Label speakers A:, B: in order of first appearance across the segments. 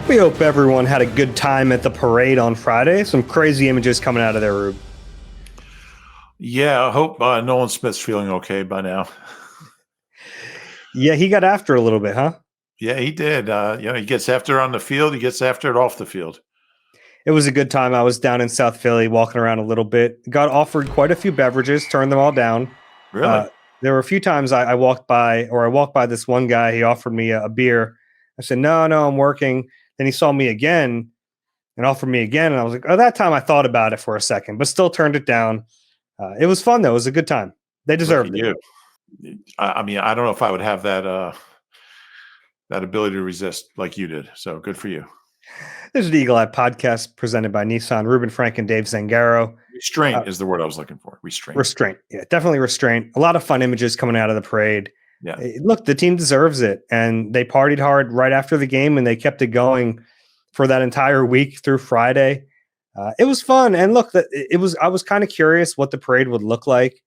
A: We hope everyone had a good time at the parade on Friday. Some crazy images coming out of there, Rube.
B: Yeah, I hope Nolan Smith's feeling okay by now.
A: Yeah, he got after it a little bit, huh?
B: Yeah, he did. He gets after it on the field. He gets after it off the field.
A: It was a good time. I was down in South Philly walking around a little bit. Got offered quite a few beverages, turned them all down.
B: Really?
A: There were a few times I walked by this one guy. He offered me a beer. I said, no, I'm working. Then he saw me again and offered me again. And I was like, oh, that time I thought about it for a second, but still turned it down. It was fun, though. It was a good time. They deserved it.
B: I mean, I don't know if I would have that ability to resist like you did. So good for you.
A: This is the Eagle Eye Podcast presented by Nissan. Reuben, Frank, and Dave Zangaro.
B: Restraint is the word I was looking for.
A: Restraint. Yeah, definitely restraint. A lot of fun images coming out of the parade.
B: Yeah.
A: Look, the team deserves it. And they partied hard right after the game, and they kept it going for that entire week through Friday. It was fun. And look, I was kind of curious what the parade would look like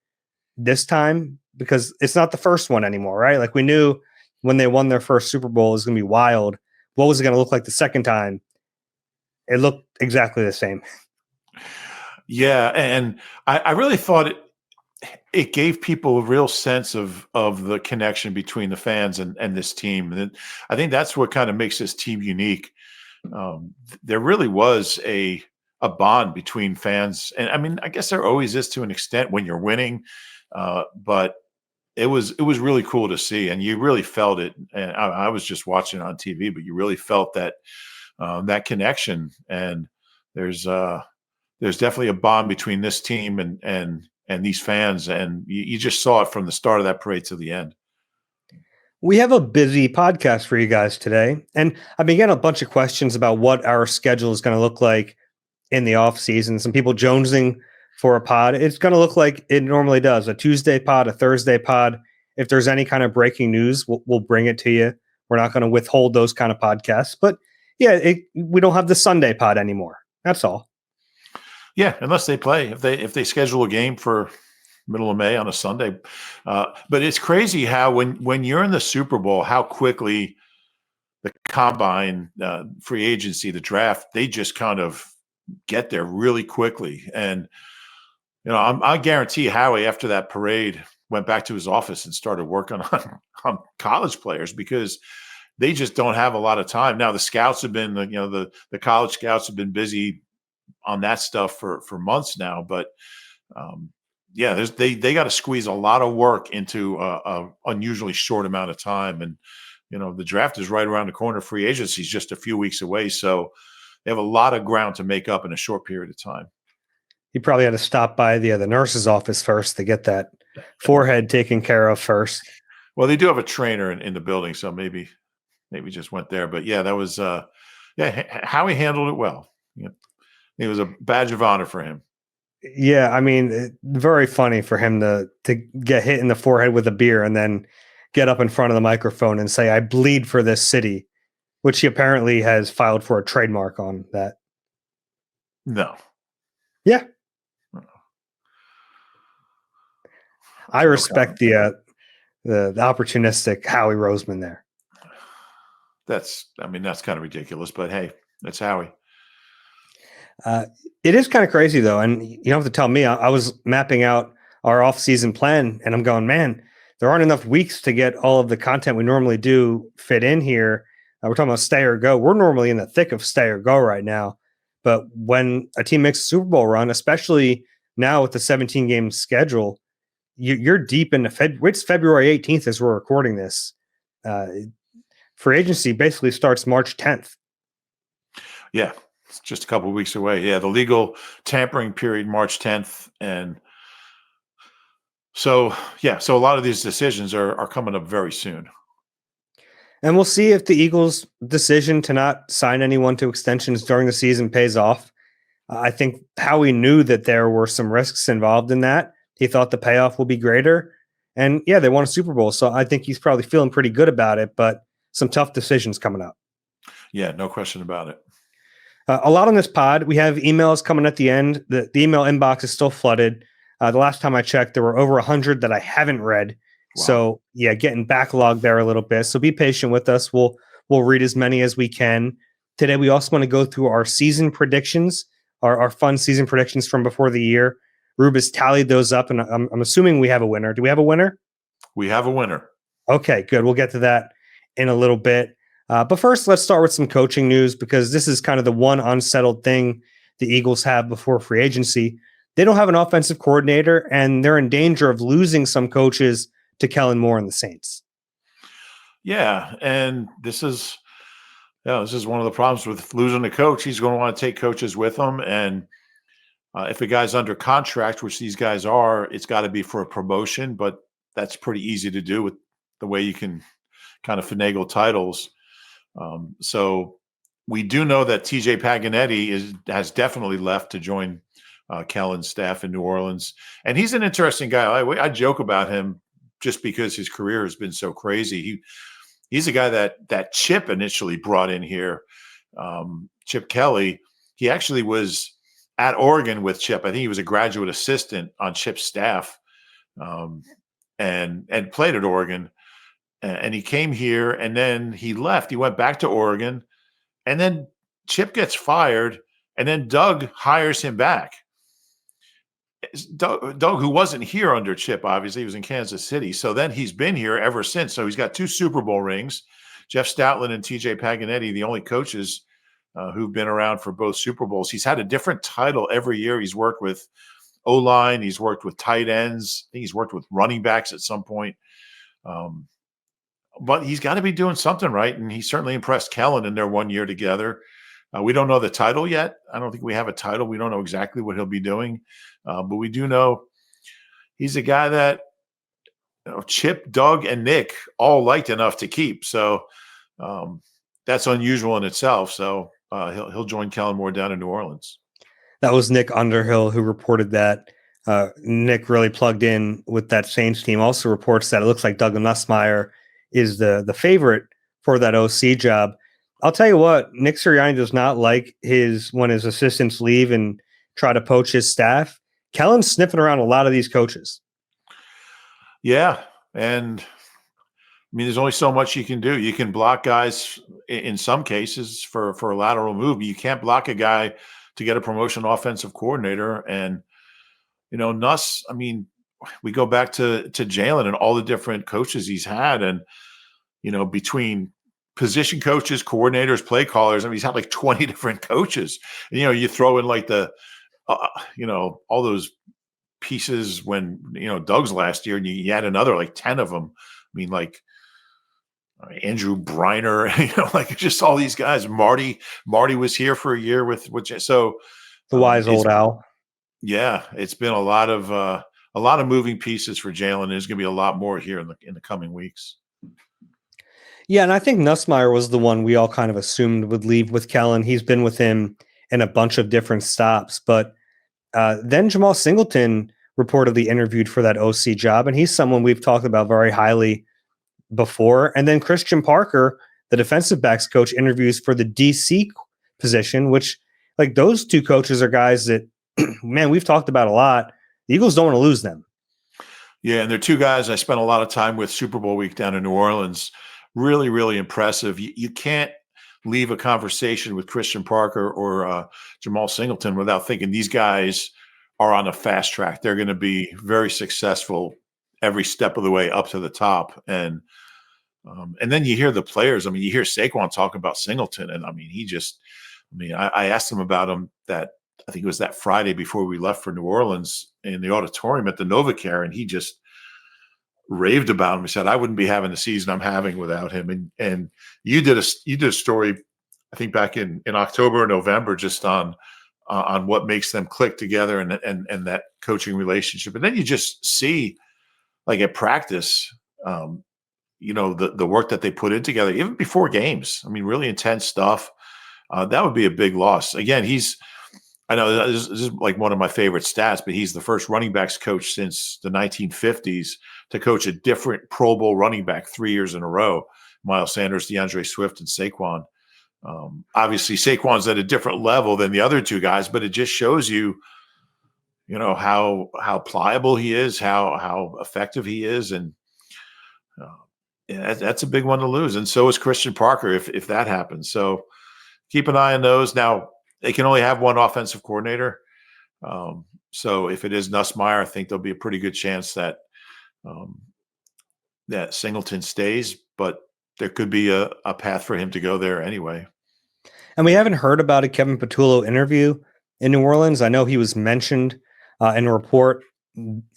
A: this time because it's not the first one anymore, right? Like we knew when they won their first Super Bowl, it was going to be wild. What was it going to look like the second time? It looked exactly the same.
B: Yeah, and I really thought it gave people a real sense of the connection between the fans and this team. And I think that's what kind of makes this team unique. There really was a bond between fans. And I mean, I guess there always is to an extent when you're winning. But it was really cool to see. And you really felt it. And I was just watching it on TV, but you really felt that connection. And there's definitely a bond between this team and these fans. And you just saw it from the start of that parade to the end.
A: We have a busy podcast for you guys today. And I've been getting a bunch of questions about what our schedule is going to look like in the off season. Some people jonesing for a pod. It's going to look like it normally does. A Tuesday pod, a Thursday pod. If there's any kind of breaking news, we'll bring it to you. We're not going to withhold those kind of podcasts. But yeah, we don't have the Sunday pod anymore. That's all.
B: Yeah, unless they play. If they schedule a game for middle of May on a Sunday. But it's crazy how when you're in the Super Bowl, how quickly the combine, free agency, the draft, they just kind of get there really quickly. And, I guarantee Howie after that parade went back to his office and started working on college players because they just don't have a lot of time. Now the scouts have been, the college scouts have been busy on that stuff for months now, but they got to squeeze a lot of work into a unusually short amount of time. And, the draft is right around the corner. Free agency is just a few weeks away. So they have a lot of ground to make up in a short period of time.
A: He probably had to stop by the nurse's office first to get that forehead taken care of first.
B: Well, they do have a trainer in the building, so maybe just went there. But yeah, that was how he handled it well. It was a badge of honor for him.
A: Yeah, I mean, very funny for him to get hit in the forehead with a beer and then get up in front of the microphone and say, "I bleed for this city," which he apparently has filed for a trademark on that.
B: No.
A: Yeah. I respect the opportunistic Howie Roseman there.
B: That's kind of ridiculous, but hey, that's Howie.
A: It is kind of crazy though. And you don't have to tell me, I was mapping out our off-season plan and I'm going, man, there aren't enough weeks to get all of the content we normally do fit in here. We're talking about stay or go. We're normally in the thick of stay or go right now. But when a team makes a Super Bowl run, especially now with the 17 game schedule, you're deep into February. It's February 18th as we're recording this. Free agency basically starts March 10th.
B: Yeah, it's just a couple of weeks away. Yeah, the legal tampering period, March 10th. And so a lot of these decisions are coming up very soon.
A: And we'll see if the Eagles' decision to not sign anyone to extensions during the season pays off. I think Howie knew that there were some risks involved in that. He thought the payoff will be greater. And yeah, they won a Super Bowl. So I think he's probably feeling pretty good about it, but some tough decisions coming up.
B: Yeah, no question about it.
A: A lot on this pod. We have emails coming at the end. The email inbox is still flooded. The last time I checked, there were over 100 that I haven't read. Wow. So yeah, getting backlogged there a little bit. So be patient with us. We'll read as many as we can. Today, we also want to go through our season predictions, our fun season predictions from before the year. Rube has tallied those up, and I'm assuming we have a winner. Do we have a winner?
B: We have a winner.
A: Okay, good. We'll get to that in a little bit. But first, let's start with some coaching news, because this is kind of the one unsettled thing the Eagles have before free agency. They don't have an offensive coordinator, and they're in danger of losing some coaches to Kellen Moore and the Saints.
B: Yeah, and this is one of the problems with losing a coach. He's going to want to take coaches with him, and if a guy's under contract, which these guys are, it's got to be for a promotion, but that's pretty easy to do with the way you can kind of finagle titles. So we do know that TJ Paganetti has definitely left to join Kellen's staff in New Orleans. And he's an interesting guy. I joke about him just because his career has been so crazy. He's a guy that Chip initially brought in here, Chip Kelly. He actually was at Oregon with Chip. I think he was a graduate assistant on Chip's staff, and played at Oregon. And he came here, and then he left. He went back to Oregon, and then Chip gets fired, and then Doug hires him back. Doug, who wasn't here under Chip, obviously, he was in Kansas City. So then he's been here ever since. So he's got 2 Super Bowl rings. Jeff Stoutland and TJ Paganetti, the only coaches who've been around for both Super Bowls. He's had a different title every year. He's worked with O-line. He's worked with tight ends. I think he's worked with running backs at some point. But he's got to be doing something right. And he certainly impressed Kellen in their 1 year together. We don't know the title yet. I don't think we have a title. We don't know exactly what he'll be doing. But we do know he's a guy that Chip, Doug, and Nick all liked enough to keep. So that's unusual in itself. So he'll join Kellen Moore down in New Orleans.
A: That was Nick Underhill who reported that. Nick really plugged in with that Saints team. Also reports that it looks like Doug Nussmeier is the favorite for that OC job. I'll tell you what, Nick Sirianni does not like when his assistants leave and try to poach his staff. Kellen's sniffing around a lot of these coaches.
B: Yeah, and I mean, there's only so much you can do. You can block guys in some cases for a lateral move. You can't block a guy to get a promotion offensive coordinator. And, Nuss, I mean, we go back to Jalen and all the different coaches he's had. And, between position coaches, coordinators, play callers, I mean, he's had like 20 different coaches. And, you throw in like all those pieces when, Doug's last year, and you had another like 10 of them. I mean, like Andrew Briner, like just all these guys. Marty was here for a year with so
A: the wise old owl.
B: Yeah, it's been a lot of moving pieces for Jalen. There's going to be a lot more here in the coming weeks.
A: Yeah, and I think Nussmeier was the one we all kind of assumed would leave with Kellen. He's been with him in a bunch of different stops, but then Jamal Singleton reportedly interviewed for that OC job, and he's someone we've talked about very highly before. And then Christian Parker, the defensive backs coach, interviews for the DC position, which, like, those 2 coaches are guys that, man, we've talked about a lot. The Eagles don't want to lose them.
B: Yeah, and they're 2 guys I spent a lot of time with Super Bowl week down in New Orleans. Really, really impressive. You can't leave a conversation with Christian Parker or Jamal Singleton without thinking these guys are on a fast track. They're going to be very successful every step of the way up to the top. And then you hear the players. I mean, you hear Saquon talk about Singleton, and I mean, I asked him about him I think it was that Friday before we left for New Orleans in the auditorium at the NovaCare, and he just raved about him. He said, I wouldn't be having the season I'm having without him. And you did a story, I think back in October or November, just on what makes them click together and that coaching relationship. And then you just see, like, at practice, the work that they put in together, even before games. I mean, really intense stuff. That would be a big loss. Again, I know this is like one of my favorite stats, but he's the first running backs coach since the 1950s to coach a different Pro Bowl running back 3 years in a row. Miles Sanders, DeAndre Swift, and Saquon. Obviously, Saquon's at a different level than the other 2 guys, but it just shows you, how pliable he is, how effective he is, and that's a big one to lose. And so is Christian Parker if that happens. So keep an eye on those. Now, they can only have one offensive coordinator. So if it is Nussmeier, I think there'll be a pretty good chance that that Singleton stays, but there could be a path for him to go there anyway.
A: And we haven't heard about a Kevin Patullo interview in New Orleans. I know he was mentioned in a report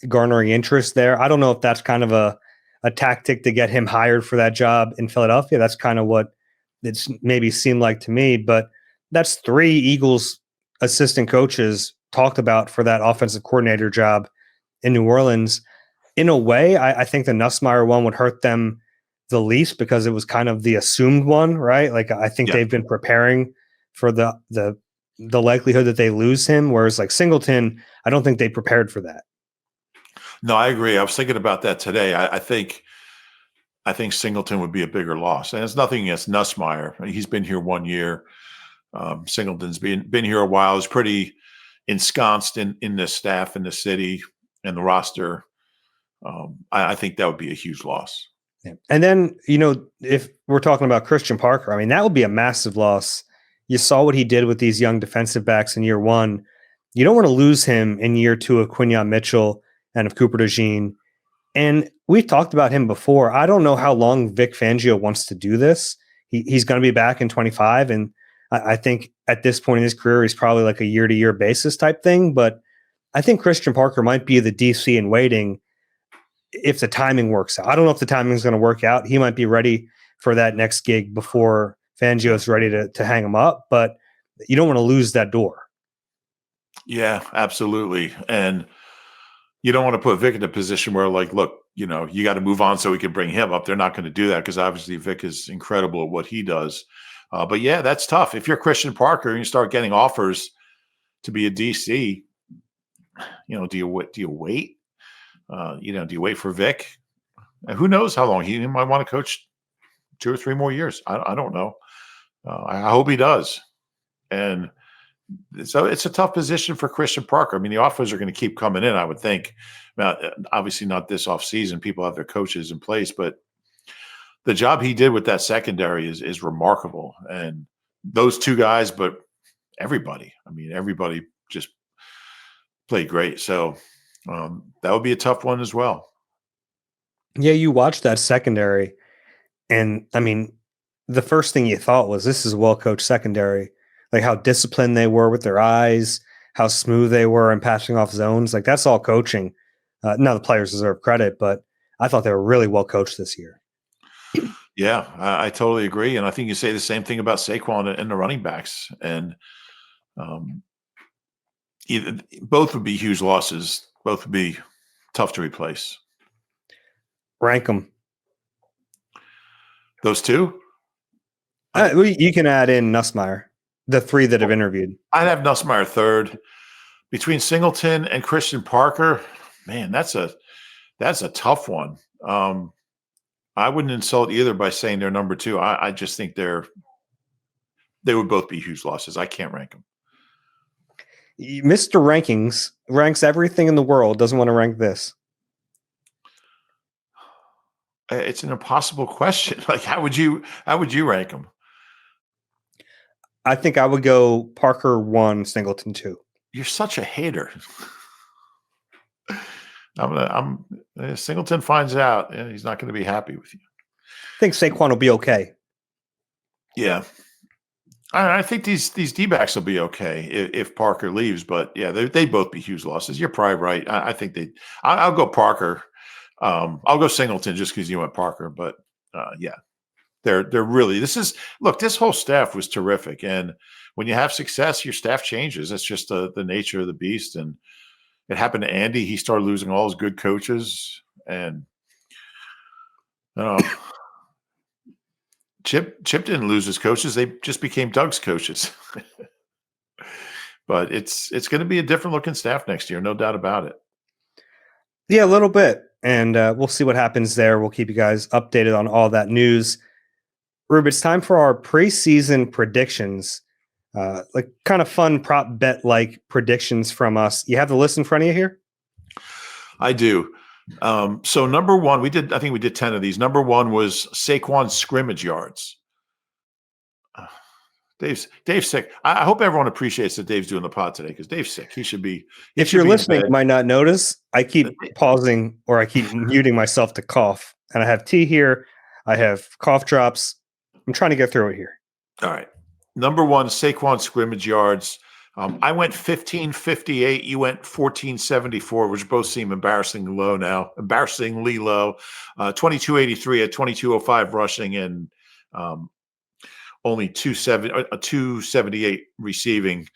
A: garnering interest there. I don't know if that's kind of a tactic to get him hired for that job in Philadelphia. That's kind of what it's maybe seemed like to me, but that's 3 Eagles assistant coaches talked about for that offensive coordinator job in New Orleans. In a way, I think the Nussmeier one would hurt them the least because it was kind of the assumed one, right? Like I think they've been preparing for the likelihood that they lose him, whereas like Singleton, I don't think they prepared for that.
B: No, I agree. I was thinking about that today. I think Singleton would be a bigger loss, and it's nothing against Nussmeier. He's been here 1 year. Singleton's been here a while. He's pretty ensconced in the staff in the city and the roster. I think that would be a huge loss.
A: Yeah. And then, if we're talking about Christian Parker, I mean, that would be a massive loss. You saw what he did with these young defensive backs in year 1. You don't want to lose him in year 2 of Quinyon Mitchell and of Cooper DeJean. And we've talked about him before. I don't know how long Vic Fangio wants to do this. He's going to be back in 25. And I think at this point in his career, he's probably like a year-to-year basis type thing. But I think Christian Parker might be the DC in waiting if the timing works out. I don't know if the timing is going to work out. He might be ready for that next gig before Fangio is ready to hang him up, but you don't want to lose that door.
B: Yeah, absolutely. And you don't want to put Vic in a position where, like, look, you got to move on so we can bring him up. They're not going to do that because obviously Vic is incredible at what he does. But yeah, that's tough. If you're Christian Parker and you start getting offers to be a DC, do you wait? Do you wait for Vic? And who knows how long he might want to coach 2 or 3 more years. I don't know. I hope he does. And so it's a tough position for Christian Parker. I mean, the offers are going to keep coming in, I would think. Now, obviously not this offseason. People have their coaches in place, but the job he did with that secondary is remarkable. And those 2 guys, but everybody just played great. So that would be a tough one as well.
A: Yeah, you watched that secondary, and I mean, the first thing you thought was this is a well-coached secondary. Like how disciplined they were with their eyes, how smooth they were in passing off zones. Like that's all coaching. Now the players deserve credit, but I thought they were really well coached this year.
B: Yeah, I totally agree. And I think you say the same thing about Saquon and the running backs. And both would be huge losses. Both would be tough to replace.
A: Rank them.
B: Those 2?
A: You can add in Nussmeier, the 3 that have interviewed.
B: I'd have Nussmeier 3rd. Between Singleton and Christian Parker, man, that's a tough one. I wouldn't insult either by saying they're number 2. I just think they would both be huge losses. I can't rank them.
A: Mr. Rankings ranks everything in the world, doesn't want to rank this.
B: It's an impossible question. Like, how would you rank them?
A: I think I would go Parker 1, Singleton 2.
B: You're such a hater. Singleton finds out, he's not going to be happy with you.
A: I think Saquon will be okay.
B: Yeah. I think these D-backs will be okay if Parker leaves, but yeah, they'd both be huge losses. You're probably right. I think I'll go Parker. I'll go Singleton just because you went Parker, but yeah, they're really, this whole staff was terrific. And when you have success, your staff changes. That's just the nature of the beast. And it happened to Andy. He started losing all his good coaches, and Chip didn't lose his coaches. They just became Doug's coaches. But it's going to be a different looking staff next year. No doubt about it.
A: Yeah, a little bit. And we'll see what happens there. We'll keep you guys updated on all that news. Reuben, it's time for our preseason predictions. Like kind of fun prop bet like predictions from us. You have the list in front of you here?
B: I do. So number 1, I think we did 10 of these. Number 1 was Saquon's scrimmage yards. Dave's sick. I hope everyone appreciates that Dave's doing the pod today because Dave's sick. He should be.
A: If you're listening, you might not notice. I keep pausing or I keep muting myself to cough, and I have tea here. I have cough drops. I'm trying to get through it here.
B: All right. Number one, Saquon scrimmage yards. I went 1558. You went 1474, which both seem embarrassingly low now. 2283 at 2205 rushing and only 278 receiving.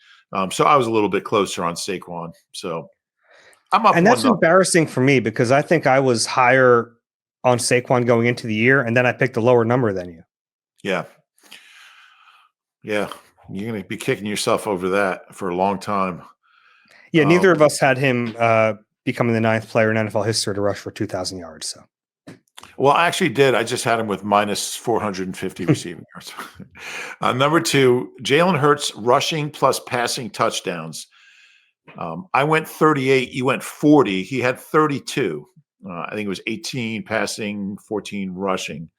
B: So I was a little bit closer on Saquon. So I'm up.
A: And that's embarrassing for me because I think I was higher on Saquon going into the year, and then I picked a lower number than you.
B: Yeah. Yeah. You're going to be kicking yourself over that for a long time.
A: Yeah, neither of us had him becoming the 9th player in NFL history to rush for 2,000 yards. So,
B: well, I actually did. I just had him with minus 450 receiving yards. Number 2, Jalen Hurts rushing plus passing touchdowns. I went 38. You went 40. He had 32. I think it was 18 passing, 14 rushing.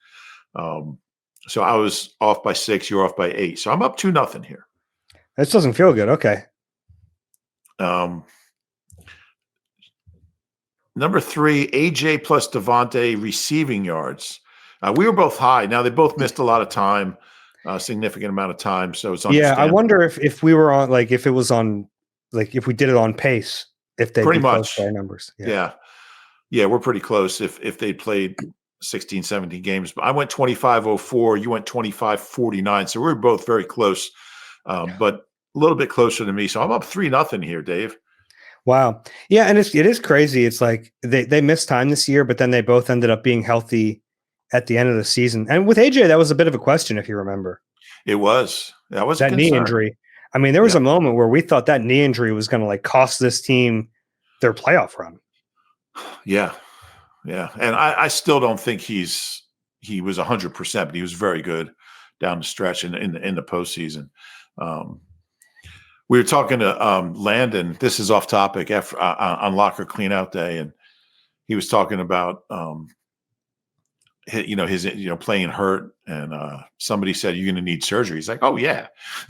B: So I was off by 6. You're off by 8. So I'm up 2-0 here.
A: This doesn't feel good. Okay.
B: Number 3, AJ plus Devontae receiving yards. We were both high. Now they both missed a lot of time, a significant amount of time. So it's
A: understandable. Yeah, I wonder if we were on, like, if it was on, like, if we did it on pace, if they
B: pretty much
A: our numbers.
B: Yeah, we're pretty close. If they played 16, 17 games, but I went 2504. You went 2549. So we were both very close, but a little bit closer to me. So I'm up 3-0 here, Dave.
A: Wow. Yeah. And it is crazy. It's like they missed time this year, but then they both ended up being healthy at the end of the season. And with AJ, that was a bit of a question, if you remember.
B: It was. That was
A: that knee injury. I mean, there was a moment where we thought that knee injury was going to like cost this team their playoff run.
B: Yeah. Yeah. And I still don't think he was 100%, but he was very good down the stretch in the postseason. We were talking to Landon. This is off topic after on locker cleanout day, and he was talking about his playing hurt, and somebody said, "You're going to need surgery." He's like, "Oh yeah,"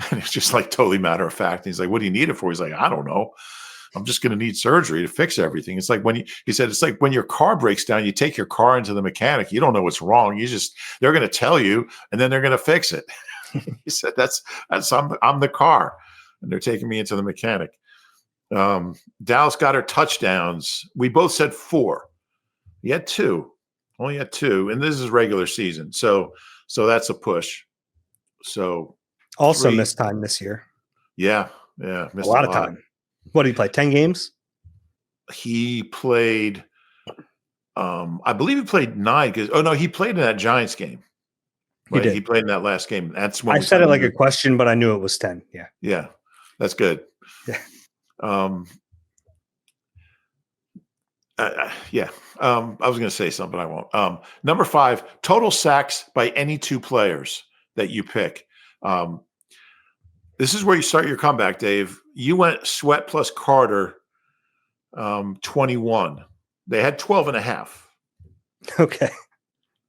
B: and it's just like totally matter of fact. And he's like, "What do you need it for?" He's like, "I don't know. I'm just going to need surgery to fix everything." It's like he said, it's like when your car breaks down, you take your car into the mechanic. You don't know what's wrong. They're going to tell you, and then they're going to fix it. He said, that's I'm the car, and they're taking me into the mechanic. Dallas got her touchdowns. We both said 4. He had 2. Only had 2, and this is regular season. So that's a push. So
A: also missed time this year.
B: Yeah. Missed
A: a lot of time. What did he play? 10 games?
B: He played, I believe he played 9 he played in that Giants game. Right? He played in that last game. That's when
A: I said it like a question, but I knew it was 10. Yeah.
B: Yeah. That's good.
A: Yeah.
B: I was going to say something, but I won't. Number 5, total sacks by any 2 players that you pick. This is where you start your comeback, Dave. You went Sweat plus Carter, 21. They had 12.5.
A: Okay.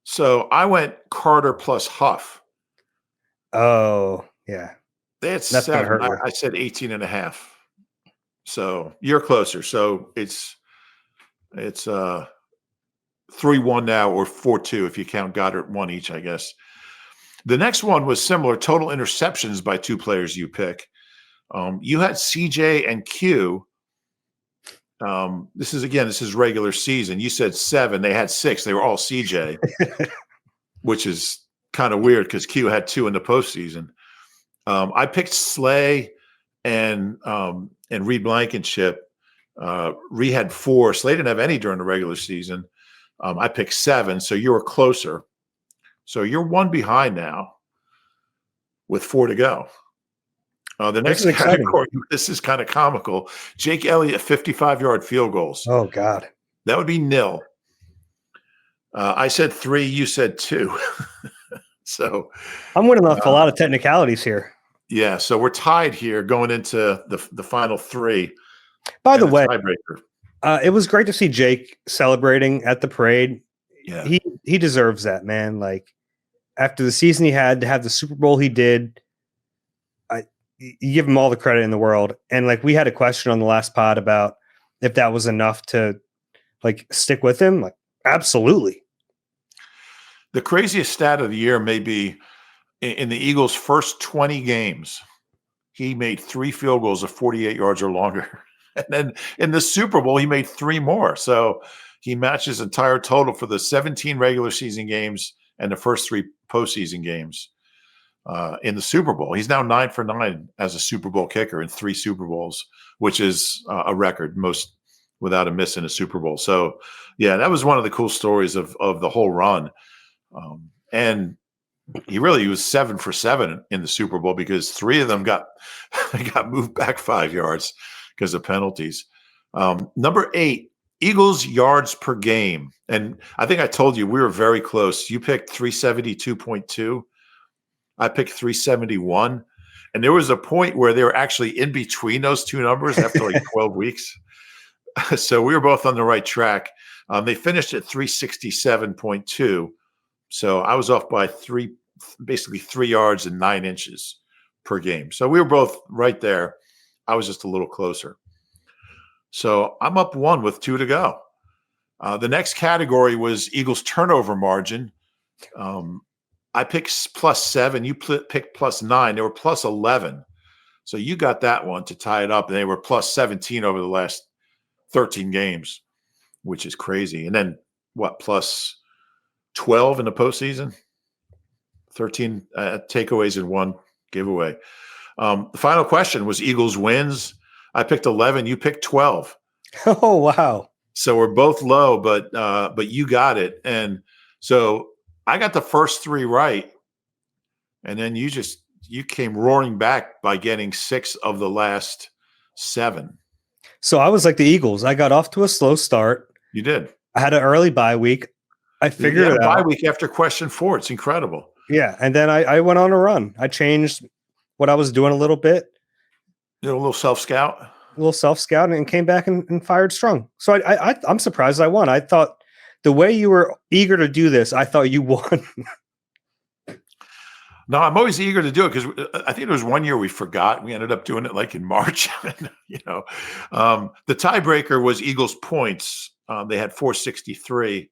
B: So I went Carter plus Huff.
A: Oh, yeah.
B: They had 7. I said 18.5. So you're closer. So it's 3-1 now, or 4-2 if you count Goddard 1 each, I guess. The next one was similar, total interceptions by 2 players you pick. You had CJ and Q. This is regular season. You said 7. They had 6. They were all CJ, which is kind of weird because Q had 2 in the postseason. I picked Slay and Reed Blankenship. Reed had 4. Slay didn't have any during the regular season. I picked 7, so you were closer. So you're 1 behind now with 4 to go. The next category, this is kind of comical. Jake Elliott, 55-yard field goals.
A: Oh, God.
B: That would be nil. I said 3. You said 2. So
A: I'm winning off a lot of technicalities here.
B: Yeah, so we're tied here going into the final 3.
A: By the way,
B: tiebreaker.
A: It was great to see Jake celebrating at the parade.
B: Yeah,
A: he deserves that, man. Like, after the season he had, to have the Super Bowl he did, you give him all the credit in the world. And like, we had a question on the last pod about if that was enough to like stick with him. Like, absolutely.
B: The craziest stat of the year may be in the Eagles' first 20 games, he made 3 field goals of 48 yards or longer. And then in the Super Bowl, he made 3 more. So he matched his entire total for the 17 regular season games and the first 3 postseason games in the Super Bowl. He's now 9 for 9 as a Super Bowl kicker in 3 Super Bowls, which is a record, most without a miss in a Super Bowl. So, yeah, that was one of the cool stories of the whole run. And he was 7 for 7 in the Super Bowl because 3 of them got moved back 5 yards because of penalties. Number 8, Eagles yards per game. And I think I told you we were very close. You picked 372.2. I picked 371. And there was a point where they were actually in between those 2 numbers after like 12 weeks. So we were both on the right track. They finished at 367.2. So I was off by basically 3 yards and 9 inches per game. So we were both right there. I was just a little closer. So I'm up 1 with 2 to go. The next category was Eagles turnover margin. I picked +7. You picked +9. They were +11. So you got that one to tie it up. And they were +17 over the last 13 games, which is crazy. And then what, +12 in the postseason? 13 takeaways and 1 giveaway. The final question was Eagles wins. I picked 11. You picked 12.
A: Oh, wow.
B: So we're both low, but you got it. And so I got the first 3 right. And then you came roaring back by getting 6 of the last 7.
A: So I was like the Eagles. I got off to a slow start.
B: You did.
A: I had an early bye week. I figured it out.
B: Bye week after question 4. It's incredible.
A: Yeah. And then I went on a run. I changed what I was doing a little bit.
B: A little self-scout.
A: And came back and fired strong. So I'm surprised I won. I thought the way you were eager to do this, I thought you won.
B: No, I'm always eager to do it because I think there was one year we forgot. We ended up doing it like in March. The tiebreaker was Eagles points. They had 463.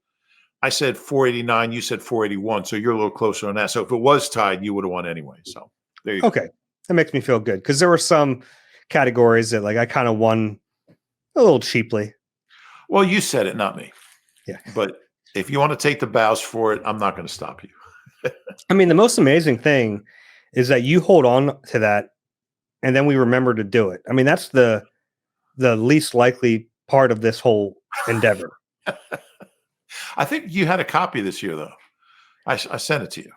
B: I said 489. You said 481. So you're a little closer on that. So if it was tied, you would have won anyway. So there you go.
A: Okay. That makes me feel good because there were some categories that like I kind of won a little cheaply.
B: Well, you said it, not me.
A: Yeah.
B: But if you want to take the bows for it, I'm not going to stop you.
A: I mean, the most amazing thing is that you hold on to that and then we remember to do it. I mean, that's the least likely part of this whole endeavor.
B: I think you had a copy this year, though. I sent it to you.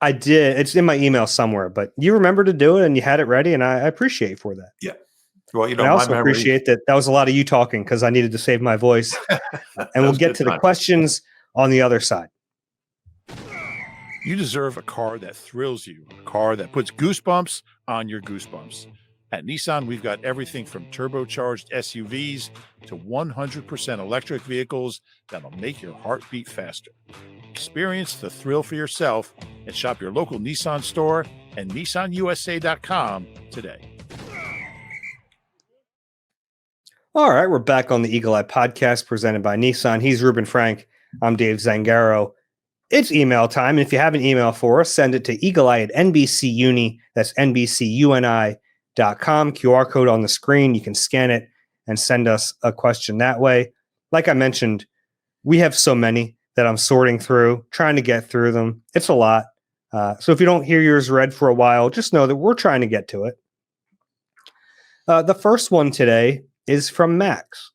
A: I did. It's in my email somewhere, but you remember to do it and you had it ready, and I appreciate you for that.
B: Yeah. Well,
A: I also appreciate that was a lot of you talking because I needed to save my voice. And we'll get to the questions on the other side.
C: You deserve a car that thrills you, a car that puts goosebumps on your goosebumps. At Nissan, we've got everything from turbocharged SUVs to 100% electric vehicles that'll make your heart beat faster. Experience the thrill for yourself and shop your local Nissan store and nissanusa.com today.
A: All right, we're back on the Eagle Eye Podcast presented by Nissan. He's Reuben Frank. I'm Dave Zangaro. It's email time. And if you have an email for us, send it to eagleeye@NBCUni. That's NBCUNI.com. QR code on the screen. You can scan it and send us a question that way. Like I mentioned, we have so many that I'm sorting through, trying to get through them. It's a lot. So if you don't hear yours read for a while, just know that we're trying to get to it. The first one today is from Max.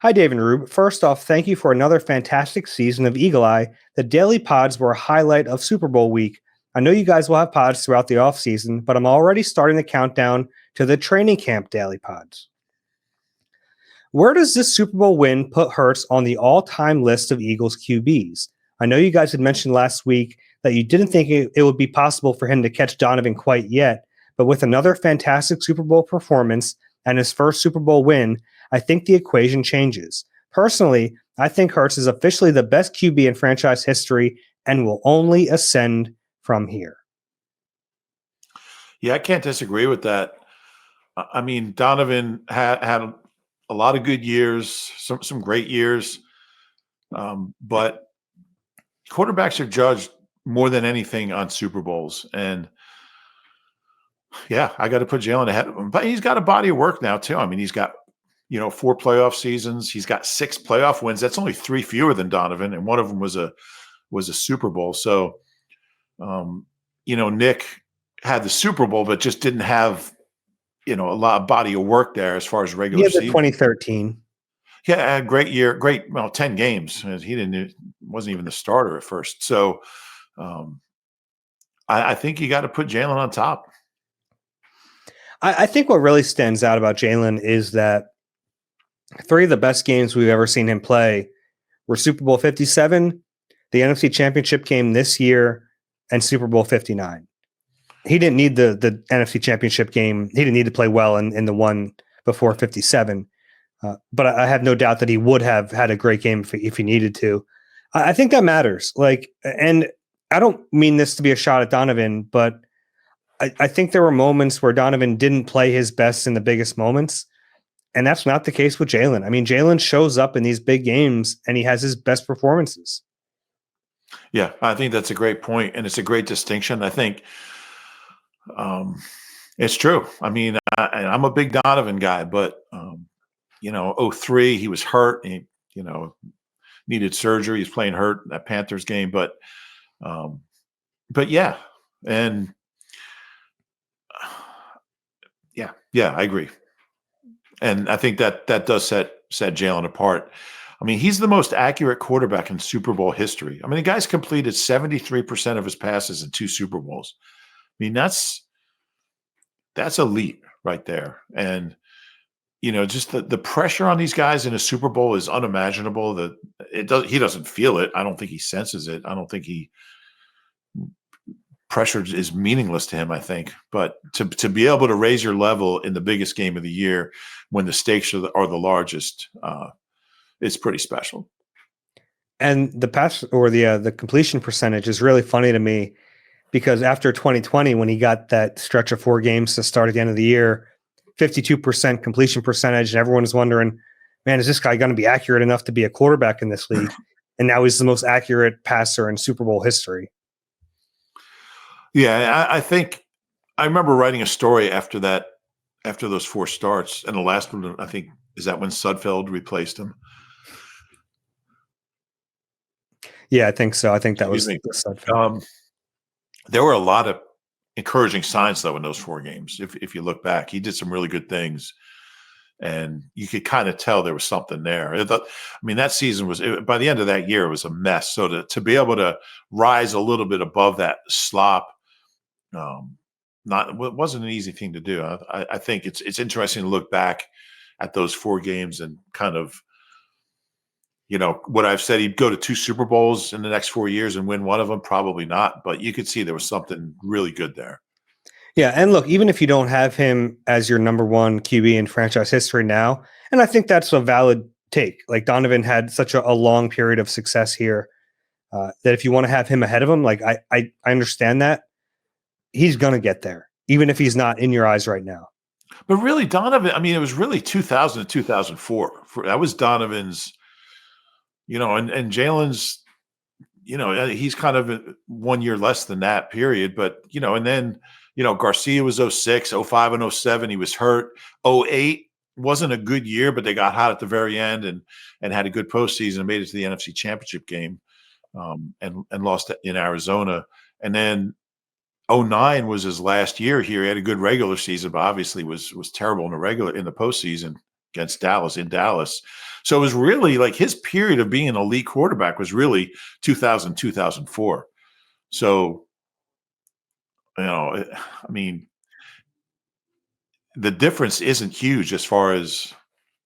A: Hi, Dave and Rube. First off, thank you for another fantastic season of Eagle Eye. The daily pods were a highlight of Super Bowl week. I know you guys will have pods throughout the offseason, but I'm already starting the countdown to the training camp daily pods. Where does this Super Bowl win put Hurts on the all-time list of Eagles QBs? I know you guys had mentioned last week that you didn't think it would be possible for him to catch Donovan quite yet, but with another fantastic Super Bowl performance and his first Super Bowl win, I think the equation changes. Personally, I think Hurts is officially the best QB in franchise history and will only ascend from here.
B: Yeah, I can't disagree with that. I mean, Donovan had a lot of good years, some great years, but quarterbacks are judged more than anything on Super Bowls. And yeah, I got to put Jalen ahead of him. But he's got a body of work now too. I mean, he's got 4 playoff seasons. He's got 6 playoff wins. That's only 3 fewer than Donovan, and one of them was a Super Bowl. So, Nick had the Super Bowl, but just didn't have a lot of body of work there as far as regular
A: Yeah, the
B: season.
A: 2013.
B: Yeah, a great year, 10 games. He wasn't even the starter at first. So I think you got to put Jalen on top.
A: I think what really stands out about Jalen is that 3 of the best games we've ever seen him play were Super Bowl 57, the NFC Championship game this year, and Super Bowl 59. He didn't need the NFC Championship game. He didn't need to play well in the one before 57. But I have no doubt that he would have had a great game if he needed to. I think that matters. And I don't mean this to be a shot at Donovan, but I think there were moments where Donovan didn't play his best in the biggest moments. And that's not the case with Jalen. I mean, Jalen shows up in these big games and he has his best performances.
B: Yeah, I think that's a great point, and it's a great distinction. I think it's true. I mean, I'm a big Donovan guy, but 03 he was hurt. He needed surgery. He's playing hurt in that Panthers game, but yeah, and yeah, I agree. And I think that does set Jalen apart. I mean, he's the most accurate quarterback in Super Bowl history. I mean, the guy's completed 73% of his passes in 2 Super Bowls. I mean, that's elite right there. And just the pressure on these guys in a Super Bowl is unimaginable. He doesn't feel it. I don't think he senses it. I don't think pressure is meaningless to him, I think. But to be able to raise your level in the biggest game of the year when the stakes are the largest, it's pretty special.
A: And the pass or the completion percentage is really funny to me because after 2020, when he got that stretch of 4 games to start at the end of the year, 52% completion percentage, and everyone is wondering, man, is this guy going to be accurate enough to be a quarterback in this league? And now he's the most accurate passer in Super Bowl history.
B: Yeah, I think I remember writing a story after those 4 starts, and the last one, I think, is that when Sudfeld replaced him.
A: Yeah, I think so. I think that was Sudfeld.
B: There were a lot of encouraging signs, though, in those 4 games. If you look back, he did some really good things, and you could kind of tell there was something there. I mean, that season by the end of that year, it was a mess. So to be able to rise a little bit above that slop, it wasn't an easy thing to do. I think it's interesting to look back at those 4 games and kind of, what I've said, he'd go to 2 Super Bowls in the next 4 years and win one of them. Probably not, but you could see there was something really good there.
A: Yeah. And look, even if you don't have him as your number 1 QB in franchise history now, and I think that's a valid take. Like Donovan had such a long period of success here that if you want to have him ahead of him, like I understand that. He's going to get there, even if he's not in your eyes right now.
B: But really, Donovan, I mean, it was really 2000 to 2004. That was Donovan's, and Jalen's, he's kind of 1 year less than that period. But, and then, Garcia was 06, 05 and 07. He was hurt. 08 wasn't a good year, but they got hot at the very end and had a good postseason and made it to the NFC Championship game and lost in Arizona. And then 09 was his last year here. He had a good regular season, but obviously was terrible in the postseason against Dallas in Dallas. So it was really like his period of being an elite quarterback was really 2000, 2004. So, I mean, the difference isn't huge as far as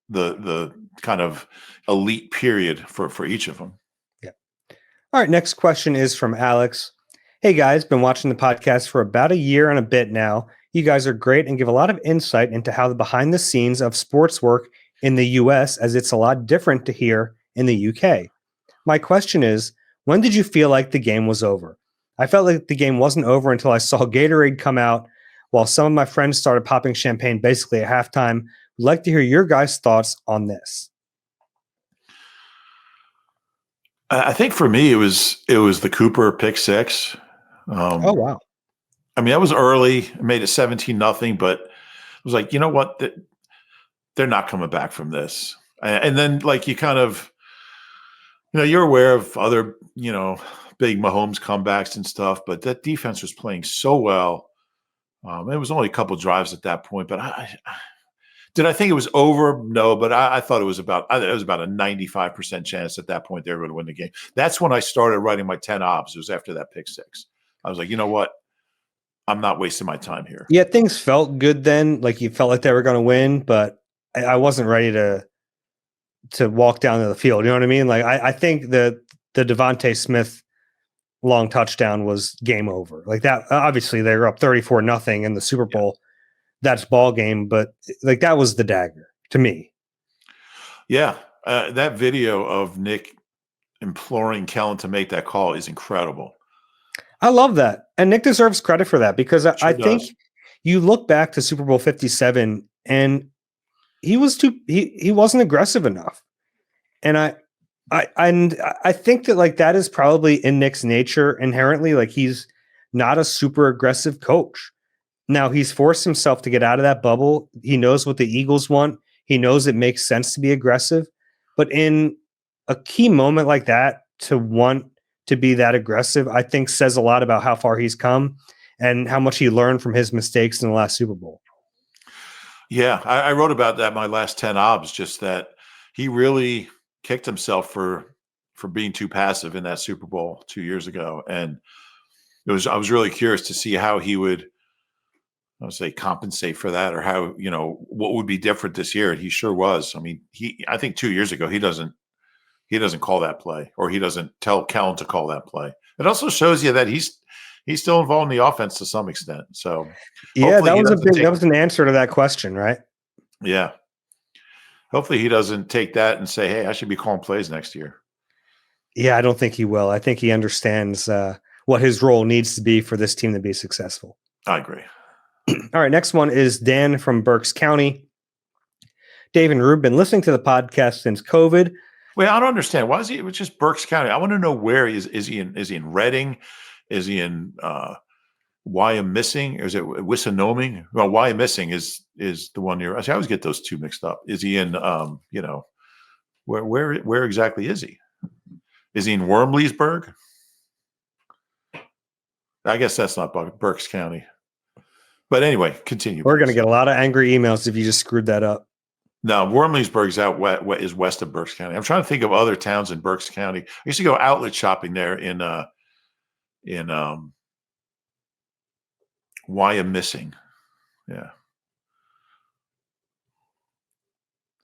B: the kind of elite period for each of them.
A: Yeah. All right. Next question is from Alex. Hey guys, been watching the podcast for about a year and a bit now. You guys are great and give a lot of insight into how the behind the scenes of sports work in the US, as it's a lot different to here in the UK. My question is, when did you feel like the game was over? I felt like the game wasn't over until I saw Gatorade come out while some of my friends started popping champagne basically at halftime. Would like to hear your guys' thoughts on this.
B: I think for me, it was the Cooper pick six.
A: Oh, wow.
B: I mean, that was early. It made it 17-0, but it was like, you know what? They're not coming back from this. And then, like, you kind of, you're aware of other, big Mahomes comebacks and stuff, but that defense was playing so well. It was only a couple drives at that point, but did I think it was over? No, but I thought it was about a 95% chance at that point they were going to win the game. That's when I started writing my 10 obs. It was after that pick six. I was like, you know what? I'm not wasting my time here.
A: Yeah, things felt good then. Like you felt like they were going to win, but I wasn't ready to walk down to the field. You know what I mean? Like I think the Devontae Smith long touchdown was game over. Like that, obviously they were up 34-0 in the Super Bowl. That's ball game, but like that was the dagger to me.
B: Yeah. That video of Nick imploring Kellen to make that call is incredible.
A: I love that. And Nick deserves credit for that because I think you look back to Super Bowl 57 and he wasn't aggressive enough. And I think that like that is probably in Nick's nature inherently. Like he's not a super aggressive coach. Now he's forced himself to get out of that bubble. He knows what the Eagles want. He knows it makes sense to be aggressive, but in a key moment like that, to want to be that aggressive, I think says a lot about how far he's come and how much he learned from his mistakes in the last Super Bowl.
B: Yeah, I wrote about that in my last 10 obs, just that he really kicked himself for being too passive in that Super Bowl 2 years ago. And I was really curious to see how he would, I would say, compensate for that, or how, what would be different this year. And he sure was. I mean, I think 2 years ago, he doesn't call that play, or he doesn't tell Kellen to call that play. It also shows you that he's still involved in the offense to some extent. So
A: yeah, that was an answer to that question, right?
B: Yeah. Hopefully he doesn't take that and say, hey, I should be calling plays next year.
A: Yeah, I don't think he will. I think he understands what his role needs to be for this team to be successful.
B: I agree.
A: All right, next one is Dan from Berks County. Dave and Reuben, listening to the podcast since COVID.
B: Wait, I don't understand. Why is he? It's just Berks County. I want to know where he is. Is he in Reading? Is he in Wyomissing? Or is it Wissanoming? Well, Wyomissing is the one near. I always get those two mixed up. Is he in where exactly is he? Is he in Wormleysburg? I guess that's not Berks County. But anyway, continue.
A: We're going to get a lot of angry emails if you just screwed that up.
B: No, Wormleysburg's out is west of Berks County. I'm trying to think of other towns in Berks County. I used to go outlet shopping there in Wyomissing. Yeah.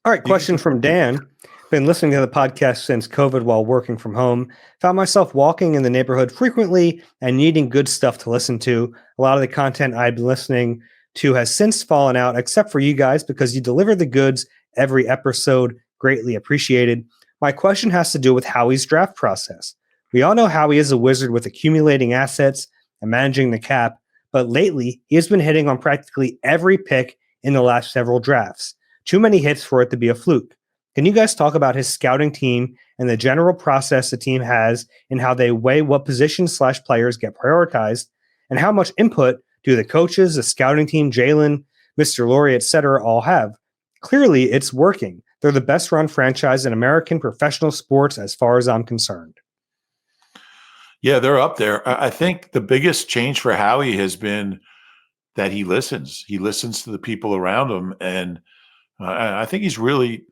A: All right, question from Dan. Been listening to the podcast since COVID while working from home. Found myself walking in the neighborhood frequently and needing good stuff to listen to. A lot of the content I've been listening to has since fallen out, except for you guys, because you deliver the goods every episode. Greatly appreciated. My question has to do with Howie's draft process. We all know Howie is a wizard with accumulating assets and managing the cap, but lately he has been hitting on practically every pick in the last several drafts. Too many hits for it to be a fluke. Can you guys talk about his scouting team and the general process the team has in how they weigh what positions/players get prioritized, and how much input do the coaches, the scouting team, Jalen, Mr. Laurie, etc. all have? Clearly, it's working. They're the best run franchise in American professional sports as far as I'm concerned.
B: Yeah, they're up there. I think the biggest change for Howie has been that he listens. He listens to the people around him, and I think he's a really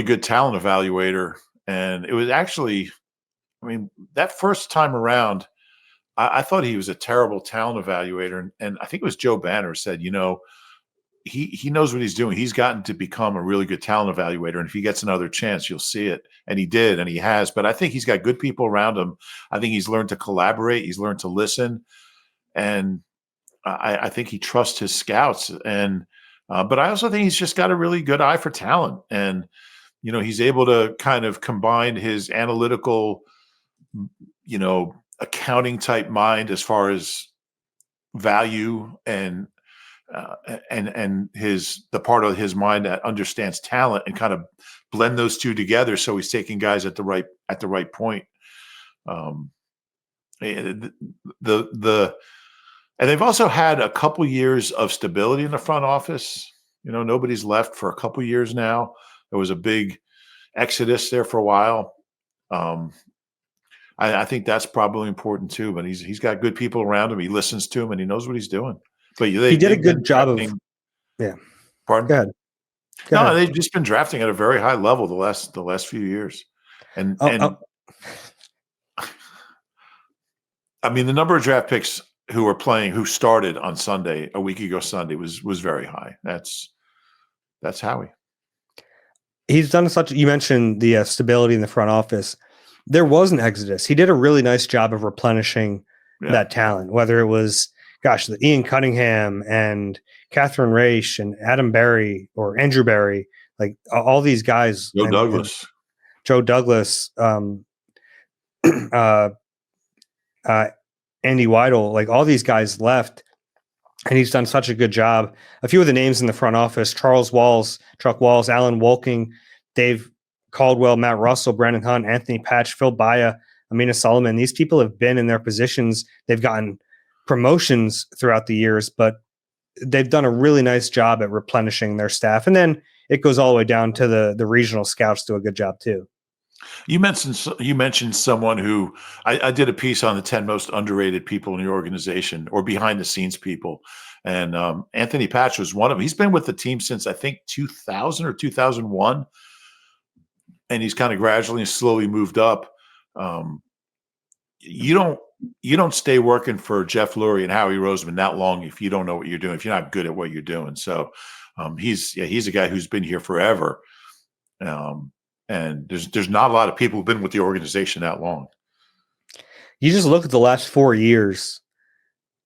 B: good talent evaluator. And it was actually, I mean, that first time around, I thought he was a terrible talent evaluator. And I think it was Joe Banner said, he knows what he's doing. He's gotten to become a really good talent evaluator. And if he gets another chance, you'll see it. And he did, and he has. But I think he's got good people around him. I think he's learned to collaborate. He's learned to listen. And I think he trusts his scouts. And but I also think he's just got a really good eye for talent. And, he's able to kind of combine his analytical, accounting type mind as far as value and the part of his mind that understands talent and kind of blend those two together. So he's taking guys at the right point. And they've also had a couple years of stability in the front office. Nobody's left for a couple years now. There was a big exodus there for a while. I think that's probably important too. But he's got good people around him. He listens to him and he knows what he's doing. But
A: he did a good job of. Yeah.
B: Pardon?
A: Go ahead.
B: No, they've just been drafting at a very high level the last few years, and I mean the number of draft picks who started on Sunday, a week ago Sunday, was very high. That's Howie.
A: He's done you mentioned the stability in the front office. There was an exodus. He did a really nice job of replenishing that talent, whether it was, the Ian Cunningham and Catherine Raish and Adam Berry or Andrew Berry, like all these guys. Joe Douglas, Andy Weidel, like all these guys left, and he's done such a good job. A few of the names in the front office: Chuck Walls, Alan Wolking, Dave Caldwell, Matt Russell, Brandon Hunt, Anthony Patch, Phil Baya, Amina Solomon. These people have been in their positions. They've gotten promotions throughout the years, but they've done a really nice job at replenishing their staff. And then it goes all the way down to the regional scouts do a good job too.
B: You mentioned someone who I did a piece on the 10 most underrated people in the organization, or behind the scenes people. And Anthony Patch was one of them. He's been with the team since I think 2000 or 2001. And he's kind of gradually and slowly moved up. You don't stay working for Jeff Lurie and Howie Roseman that long if you don't know what you're doing, if you're not good at what you're doing. So he's a guy who's been here forever. And there's not a lot of people who've been with the organization that long.
A: You just look at the last 4 years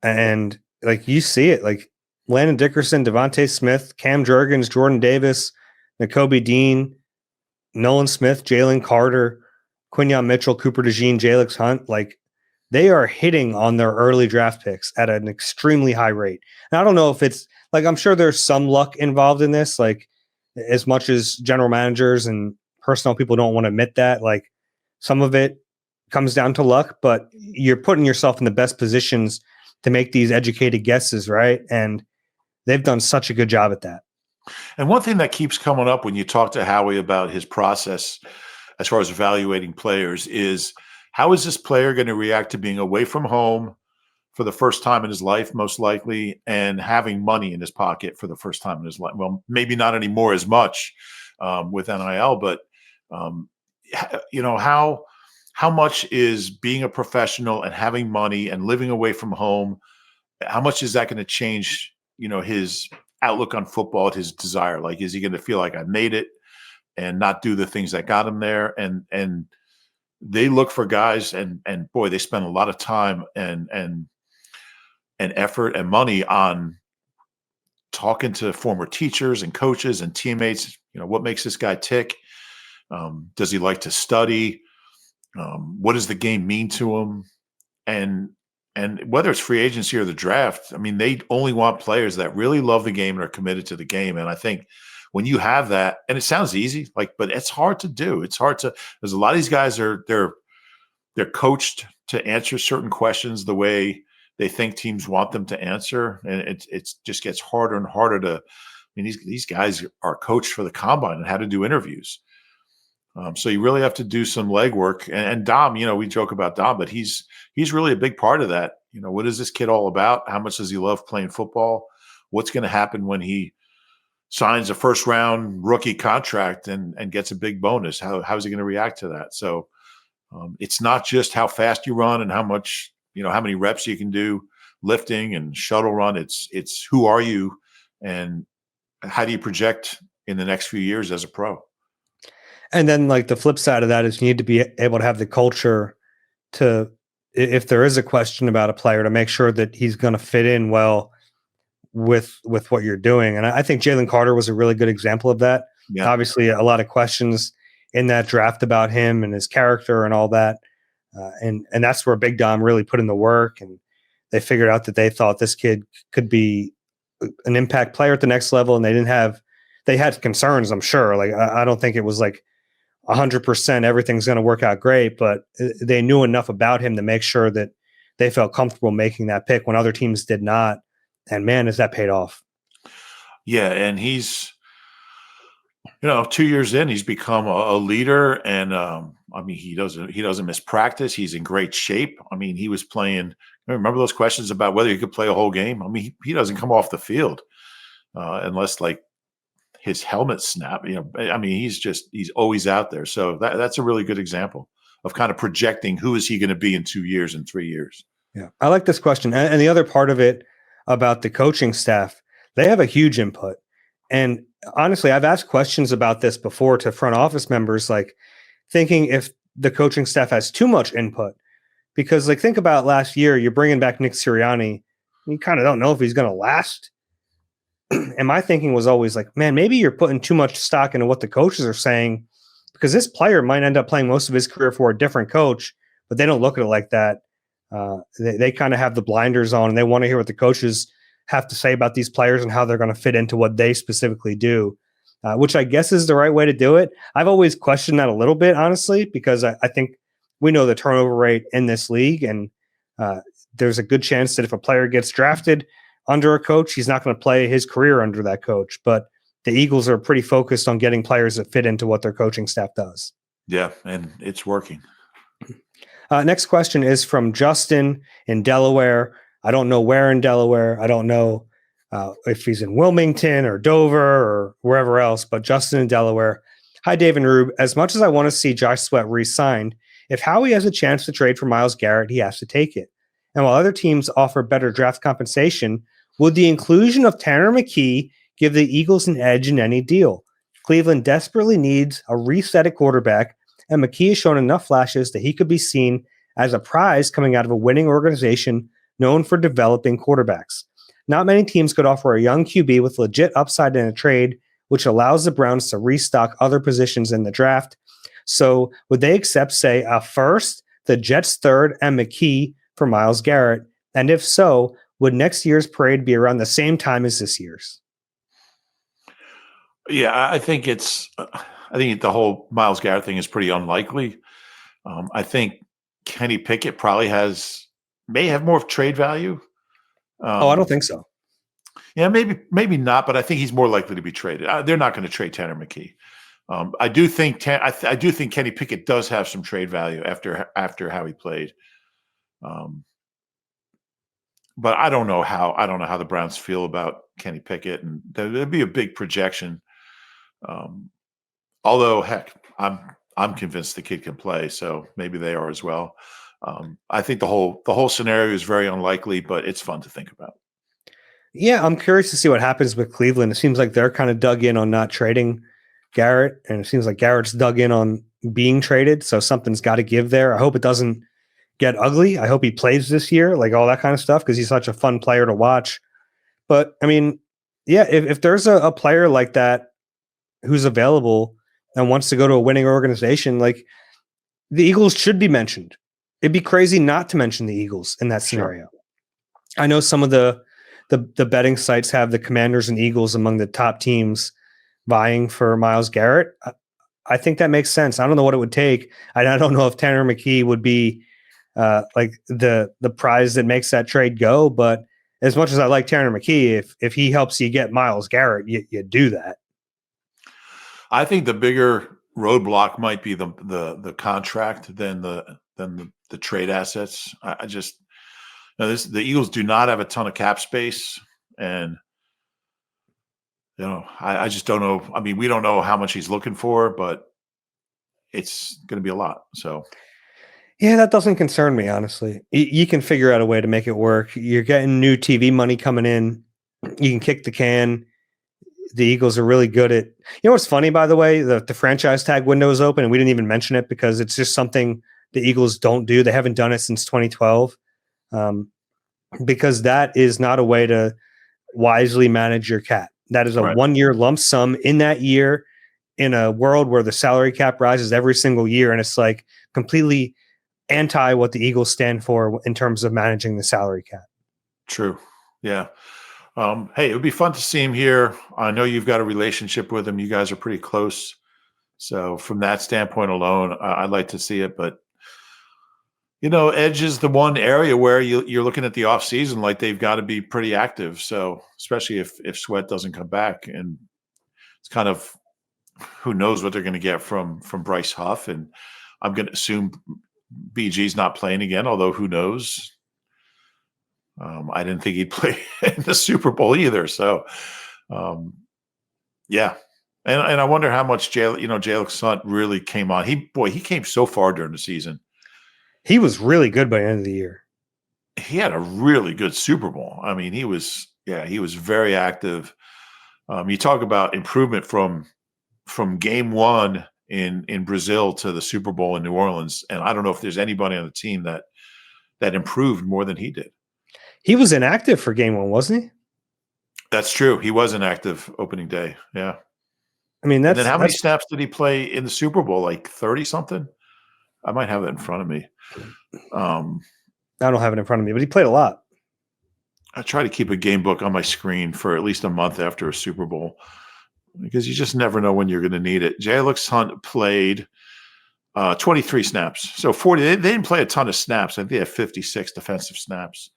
A: and like you see it, like Landon Dickerson, Devontae Smith, Cam Jurgens, Jordan Davis, Nakobe Dean, Nolan Smith, Jalen Carter, Quinyon Mitchell, Cooper DeJean, Jalix Hunt, like they are hitting on their early draft picks at an extremely high rate. And I don't know if it's like, I'm sure there's some luck involved in this, like as much as general managers and personnel people don't want to admit that, like some of it comes down to luck, but you're putting yourself in the best positions to make these educated guesses, right? And they've done such a good job at that.
B: And one thing that keeps coming up when you talk to Howie about his process as far as evaluating players is, how is this player going to react to being away from home for the first time in his life, most likely, and having money in his pocket for the first time in his life? Well, maybe not anymore as much with NIL, but how much is being a professional and having money and living away from home, how much is that going to change, his outlook on football, his desire? Like, is he going to feel like I made it and not do the things that got him there? And they look for guys, and boy, they spend a lot of time and effort and money on talking to former teachers and coaches and teammates. What makes this guy tick? Does he like to study? What does the game mean to him? And whether it's free agency or the draft, I mean, they only want players that really love the game and are committed to the game. And I think when you have that, and it sounds easy, but it's hard to do. It's hard to. There's a lot of these guys they're coached to answer certain questions the way they think teams want them to answer, and it just gets harder and harder to. I mean, these guys are coached for the combine and how to do interviews. So you really have to do some legwork. And Dom, we joke about Dom, but he's really a big part of that. What is this kid all about? How much does he love playing football? What's going to happen when he signs a first round rookie contract and gets a big bonus? How is he going to react to that? So it's not just how fast you run and how much, how many reps you can do lifting and shuttle run. It's who are you and how do you project in the next few years as a pro?
A: And then like the flip side of that is you need to be able to have the culture to, if there is a question about a player, to make sure that he's going to fit in well with what you're doing. And I think Jalen Carter was a really good example of that. Yeah. Obviously a lot of questions in that draft about him and his character and all that. And that's where Big Dom really put in the work. And they figured out that they thought this kid could be an impact player at the next level, and they had concerns, I'm sure. Like, I don't think it was like 100% everything's going to work out great, but they knew enough about him to make sure that they felt comfortable making that pick when other teams did not. And man, has that paid off.
B: Yeah, and he's, 2 years in, he's become a leader, and he doesn't miss practice. He's in great shape. I mean, he was playing. Remember those questions about whether he could play a whole game? I mean, he doesn't come off the field unless like his helmet snap. He's always out there. So that's a really good example of kind of projecting who is he going to be in 2 years and 3 years.
A: Yeah, I like this question, and the other part of it about the coaching staff, they have a huge input. And honestly, I've asked questions about this before to front office members, like thinking if the coaching staff has too much input. Because like, think about last year, you're bringing back Nick Sirianni. You kind of don't know if he's going to last. And my thinking was always like, man, maybe you're putting too much stock into what the coaches are saying, because this player might end up playing most of his career for a different coach, but they don't look at it like that. They kind of have the blinders on, and they want to hear what the coaches have to say about these players and how they're going to fit into what they specifically do, which I guess is the right way to do it. I've always questioned that a little bit, honestly, because I think we know the turnover rate in this league, and there's a good chance that if a player gets drafted under a coach, he's not going to play his career under that coach. But the Eagles are pretty focused on getting players that fit into what their coaching staff does.
B: Yeah, and it's working.
A: Next question is from Justin in Delaware. I don't know where in Delaware. I don't know if he's in Wilmington or Dover or wherever else, but Justin in Delaware. Hi, Dave and Rube. As much as I want to see Josh Sweat re-signed, if Howie has a chance to trade for Myles Garrett, he has to take it. And while other teams offer better draft compensation, would the inclusion of Tanner McKee give the Eagles an edge in any deal? Cleveland desperately needs a reset at quarterback, and McKee has shown enough flashes that he could be seen as a prize coming out of a winning organization known for developing quarterbacks. Not many teams could offer a young QB with legit upside in a trade, which allows the Browns to restock other positions in the draft. So would they accept, say, a first, the Jets' third, and McKee for Myles Garrett? And if so, would next year's parade be around the same time as this year's?
B: Yeah, I think the whole Myles Garrett thing is pretty unlikely. I think Kenny Pickett may have more of trade value.
A: I don't think so.
B: Yeah, maybe not, but I think he's more likely to be traded. They're not going to trade Tanner McKee. I do think Kenny Pickett does have some trade value after how he played. But I don't know how the Browns feel about Kenny Pickett, and there'd be a big projection. Although, heck, I'm convinced the kid can play, so maybe they are as well. I think the whole scenario is very unlikely, but it's fun to think about.
A: Yeah, I'm curious to see what happens with Cleveland. It seems like they're kind of dug in on not trading Garrett, and it seems like Garrett's dug in on being traded, so something's got to give there. I hope it doesn't get ugly. I hope he plays this year, like all that kind of stuff, because he's such a fun player to watch. But, I mean, yeah, if there's a player like that who's available and wants to go to a winning organization, like, the Eagles should be mentioned. It'd be crazy not to mention the Eagles in that scenario. Sure. I know some of the betting sites have the Commanders and Eagles among the top teams vying for Myles Garrett. I think that makes sense. I don't know what it would take. I don't know if Tanner McKee would be like the prize that makes that trade go. But as much as I like Tanner McKee, if he helps you get Myles Garrett, you do that.
B: I think the bigger roadblock might be the contract than the trade assets. The Eagles do not have a ton of cap space, and I just don't know. I mean, we don't know how much he's looking for, but it's going to be a lot. So,
A: yeah, that doesn't concern me, honestly. You can figure out a way to make it work. You're getting new TV money coming in. You can kick the can. The Eagles are really good at. You know what's funny, by the way? The franchise tag window is open, and we didn't even mention it because it's just something the Eagles don't do. They haven't done it since 2012, because that is not a way to wisely manage your cap. That is a 1-year lump sum in that year, in a world where the salary cap rises every single year, and it's like completely anti what the Eagles stand for in terms of managing the salary cap.
B: True. Yeah. Hey, it would be fun to see him here. I know you've got a relationship with him. You guys are pretty close. So from that standpoint alone, I'd like to see it. But, Edge is the one area where you're looking at the offseason like they've got to be pretty active. So especially if Sweat doesn't come back. And it's kind of who knows what they're going to get from Bryce Huff. And I'm going to assume BG's not playing again, although who knows? I didn't think he'd play in the Super Bowl either. So, yeah. And I wonder how much Jalen Hunt really came on. He came so far during the season.
A: He was really good by the end of the year.
B: He had a really good Super Bowl. I mean, he was very active. You talk about improvement from game one in Brazil to the Super Bowl in New Orleans. And I don't know if there's anybody on the team that improved more than he did.
A: He was inactive for game one, wasn't he?
B: That's true. He was inactive opening day. Yeah.
A: I mean,
B: and then how many snaps did he play in the Super Bowl? Like 30 something? I might have that in front of me.
A: I don't have it in front of me, but he played a lot.
B: I try to keep a game book on my screen for at least a month after a Super Bowl because you just never know when you're going to need it. Jalen Hunt played 23 snaps. So 40. They didn't play a ton of snaps. I think they had 56 defensive snaps.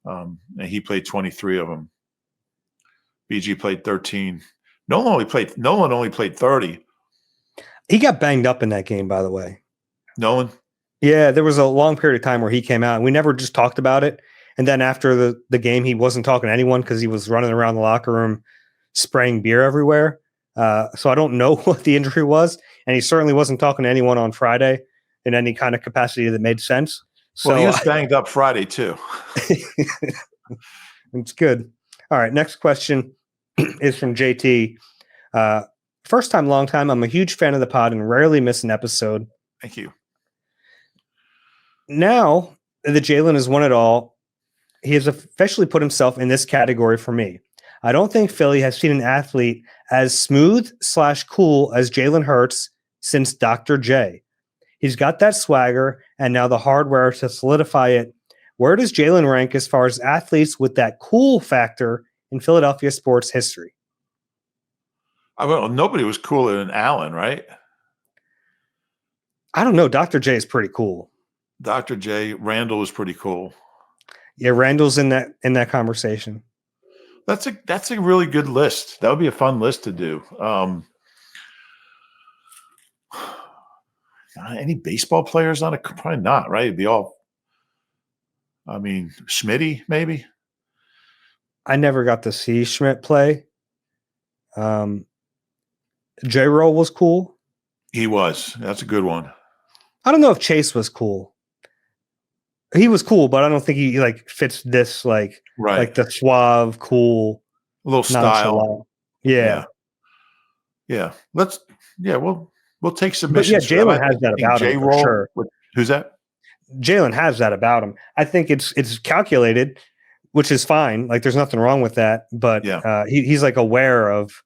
B: And he played 23 of them. BG played 13. Nolan only played 30.
A: He got banged up in that game, by the way.
B: Nolan?
A: Yeah, there was a long period of time where he came out and we never just talked about it. And then after the game, he wasn't talking to anyone because he was running around the locker room spraying beer everywhere. So I don't know what the injury was. And he certainly wasn't talking to anyone on Friday in any kind of capacity that made sense. So
B: he was banged up Friday too.
A: It's good. All right. Next question is from JT. First time, long time. I'm a huge fan of the pod and rarely miss an episode.
B: Thank you.
A: Now that Jalen has won it all, he has officially put himself in this category for me. I don't think Philly has seen an athlete as smooth/cool as Jalen Hurts since Dr. J. He's got that swagger and now the hardware to solidify it. Where does Jalen rank as far as athletes with that cool factor in Philadelphia sports history?
B: Nobody was cooler than Allen, right?
A: I don't know. Dr. J is pretty cool.
B: Dr. J, Randall was pretty cool.
A: Yeah, Randall's in that conversation.
B: That's a really good list. That would be a fun list to do. Any baseball players on it? Probably not, right? It'd be all. I mean, Schmitty maybe.
A: I never got to see Schmidt play. J-Roll was cool.
B: He was. That's a good one.
A: I don't know if Chase was cool. He was cool, but I don't think he fits this
B: right,
A: like the suave, cool,
B: a little style.
A: Yeah.
B: We'll take submissions.
A: But yeah, Jalen has that about him for sure.
B: Who's that?
A: Jalen has that about him. I think it's calculated, which is fine. Like there's nothing wrong with that. But he's like aware of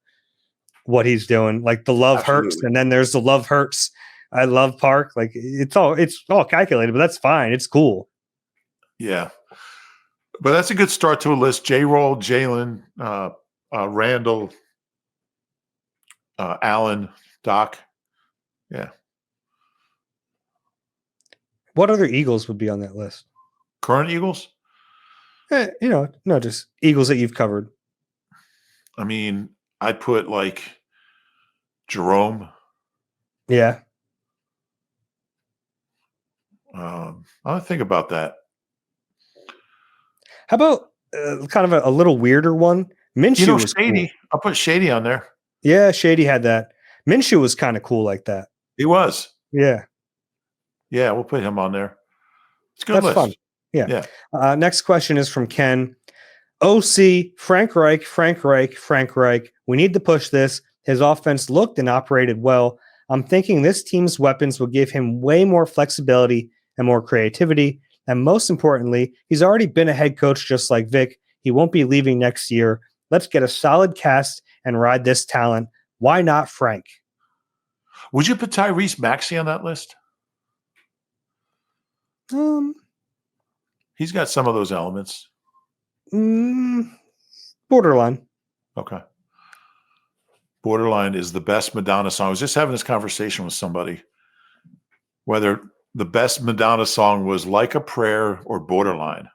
A: what he's doing. Like the love hurts, and then there's the love hurts. I love Park. Like it's all calculated, but that's fine. It's cool.
B: Yeah, but that's a good start to a list. J-Roll, Jalen, Randall, Allen, Doc. Yeah.
A: What other Eagles would be on that list?
B: Current Eagles?
A: No, just Eagles that you've covered.
B: I mean, I'd put like Jerome.
A: Yeah.
B: I'll think about that.
A: How about kind of a little weirder one? Minshew was
B: Shady.
A: Cool.
B: I'll put Shady on there.
A: Yeah, Shady had that. Minshew was kind of cool like that.
B: He was.
A: Yeah.
B: Yeah, we'll put him on there. It's a good list.
A: Fun. Yeah. Next question is from Ken. OC, Frank Reich. We need to push this. His offense looked and operated well. I'm thinking this team's weapons will give him way more flexibility and more creativity. And most importantly, he's already been a head coach just like Vic. He won't be leaving next year. Let's get a solid cast and ride this talent. Why not Frank?
B: Would you put Tyrese Maxey on that list? He's got some of those elements.
A: Borderline.
B: Okay. Borderline is the best Madonna song. I was just having this conversation with somebody, whether the best Madonna song was Like a Prayer or Borderline.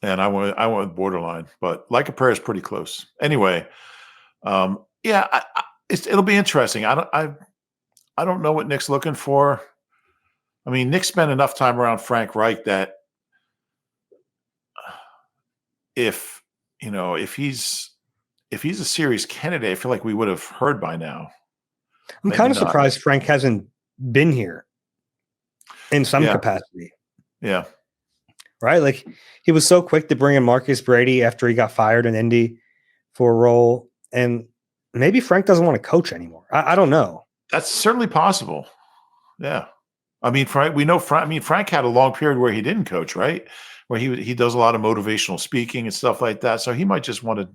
B: And I went with Borderline, but Like a Prayer is pretty close. Anyway, yeah, it'll be interesting. I don't know what Nick's looking for. I mean, Nick spent enough time around Frank Reich that if he's a serious candidate, I feel like we would have heard by now.
A: I'm
B: Maybe
A: kind of
B: not.
A: surprised Frank hasn't been here in some capacity.
B: Yeah.
A: Right? Like, he was so quick to bring in Marcus Brady after he got fired in Indy for a role. And maybe Frank doesn't want to coach anymore. I don't know.
B: That's certainly possible. Yeah. I mean, Frank had a long period where he didn't coach, right? Where he does a lot of motivational speaking and stuff like that. So he might just want to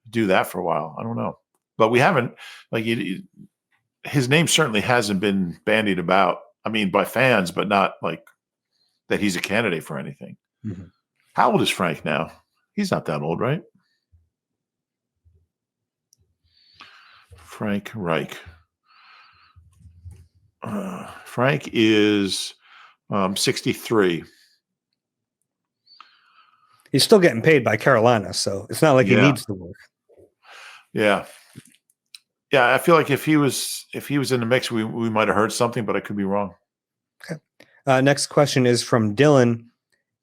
B: do that for a while. I don't know. But we haven't, his name certainly hasn't been bandied about. I mean, by fans, but not like that he's a candidate for anything.
A: Mm-hmm.
B: How old is Frank now? He's not that old, right? Frank Reich. Frank is 63.
A: He's still getting paid by Carolina, so it's not like he needs to work.
B: Yeah. Yeah, I feel like if he was in the mix, we might have heard something, but I could be wrong.
A: Okay. Next question is from Dylan.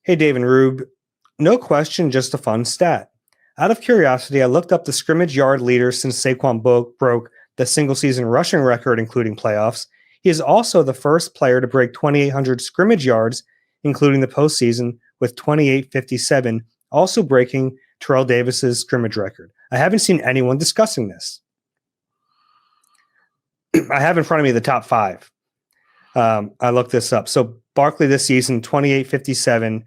A: Hey, Dave and Rube. No question, just a fun stat. Out of curiosity, I looked up the scrimmage yard leader since Saquon broke the single-season rushing record, including playoffs. He is also the first player to break 2,800 scrimmage yards, including the postseason, with 2,857, also breaking Terrell Davis's scrimmage record. I haven't seen anyone discussing this. I have in front of me the top 5. I looked this up. So Barkley this season, 2,857.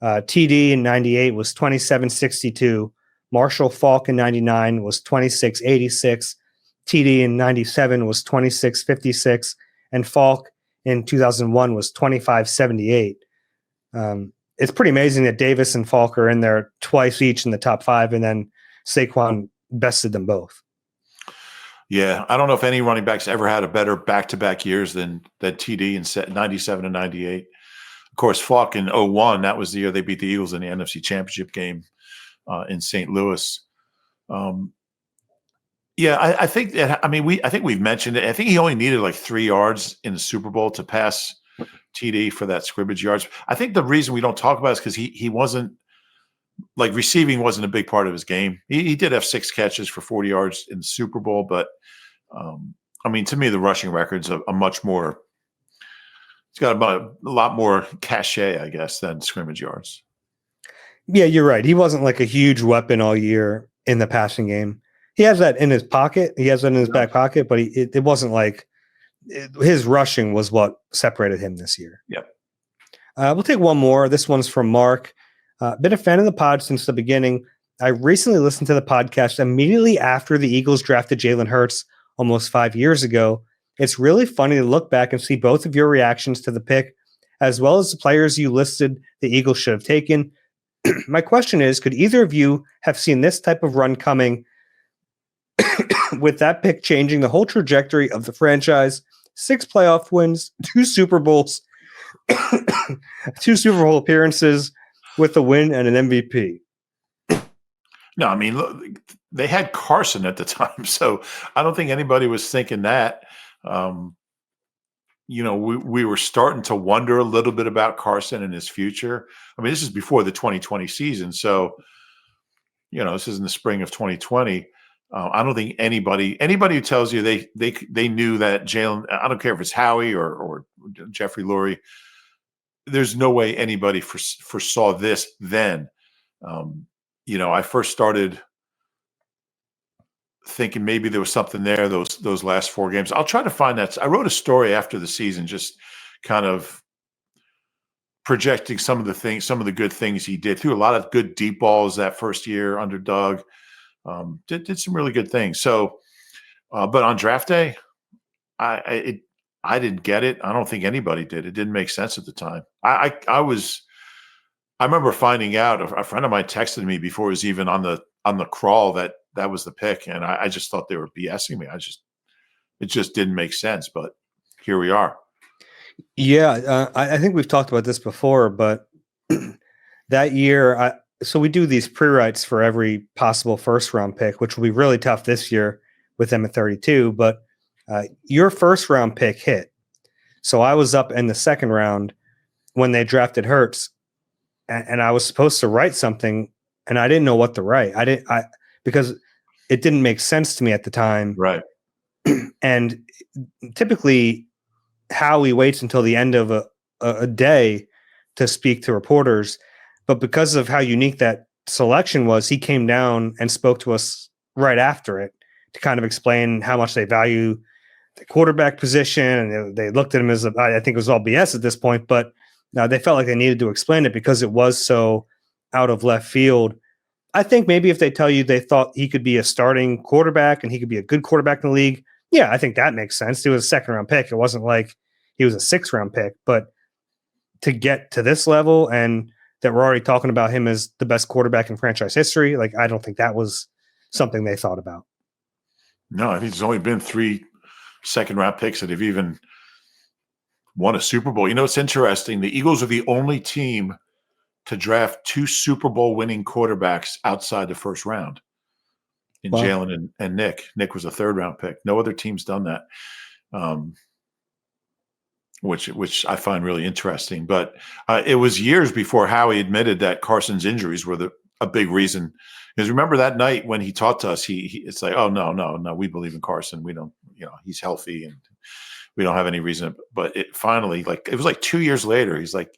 A: TD in 98 was 2,762. Marshall Faulk in 99 was 2,686. TD in 97 was 2,656. And Faulk in 2001 was 2,578. It's pretty amazing that Davis and Faulk are in there twice each in the top 5, and then Saquon bested them both.
B: Yeah, I don't know if any running backs ever had a better back-to-back years than TD in 97 and 98. Of course, Faulk in 01, that was the year they beat the Eagles in the NFC Championship game in St. Louis. Yeah, I think we've mentioned it. I think he only needed like 3 yards in the Super Bowl to pass TD for that scrimmage yards. I think the reason we don't talk about it is because he wasn't, like, receiving wasn't a big part of his game. He did have 6 catches for 40 yards in the Super Bowl, but I mean, to me, the rushing record's a much more. It's got a lot more cachet, I guess, than scrimmage yards.
A: Yeah, you're right. He wasn't like a huge weapon all year in the passing game. He has that in his pocket. He has that in his back pocket, but it wasn't like his rushing was what separated him this year.
B: Yep.
A: We'll take one more. This one's from Mark. Been a fan of the pod since the beginning. I recently listened to the podcast immediately after the Eagles drafted Jalen Hurts almost 5 years ago. It's really funny to look back and see both of your reactions to the pick, as well as the players you listed the Eagles should have taken. My question is, could either of you have seen this type of run coming with that pick changing the whole trajectory of the franchise? 6 playoff wins, 2 Super Bowls, 2 Super Bowl appearances with a win and an MVP.
B: No, I mean, look, they had Carson at the time, so I don't think anybody was thinking that. We were starting to wonder a little bit about Carson and his future. I mean, this is before the 2020 season, so this is in the spring of 2020. I don't think anybody who tells you they knew that Jalen, I don't care if it's Howie or Jeffrey Lurie, there's no way anybody foresaw this then. I first started thinking maybe there was something there those last 4 games. I'll try to find that. I wrote a story after the season, just kind of projecting some of the good things he did. Threw a lot of good deep balls that first year under Doug. Did some really good things. So, but on draft day, I didn't get it. I don't think anybody did. It didn't make sense at the time. I was I remember finding out, a friend of mine texted me before it was even on the crawl that was the pick, and I just thought they were BSing me. It just didn't make sense, but here we are.
A: Yeah, I think we've talked about this before, but that year, so we do these pre-writes for every possible first-round pick, which will be really tough this year with them at 32. But your first-round pick hit, so I was up in the second round when they drafted Hurts, and I was supposed to write something, and I didn't know what to write. Because it didn't make sense to me at the time.
B: Right.
A: And typically, Howie waits until the end of a day to speak to reporters. But because of how unique that selection was, he came down and spoke to us right after it to kind of explain how much they value the quarterback position. And they looked at him as, I think it was all BS at this point, but they felt like they needed to explain it because it was so out of left field. I think maybe if they tell you they thought he could be a starting quarterback and he could be a good quarterback in the league, yeah, I think that makes sense. He was a second-round pick. It wasn't like he was a sixth-round pick. But to get to this level and that we're already talking about him as the best quarterback in franchise history, like I don't think that was something they thought about.
B: No, I think there's only been 3 second-round picks that have even won a Super Bowl. You know, it's interesting. The Eagles are the only team to draft 2 Super Bowl winning quarterbacks outside the first round in
A: Wow.
B: Jalen and Nick. Nick was a third-round pick. No other team's done that. Which I find really interesting. But it was years before Howie admitted that Carson's injuries were a big reason. Because remember that night when he talked to us, it's like, oh, no, we believe in Carson. We don't, he's healthy and we don't have any reason. But it finally, it was like 2 years later, he's like,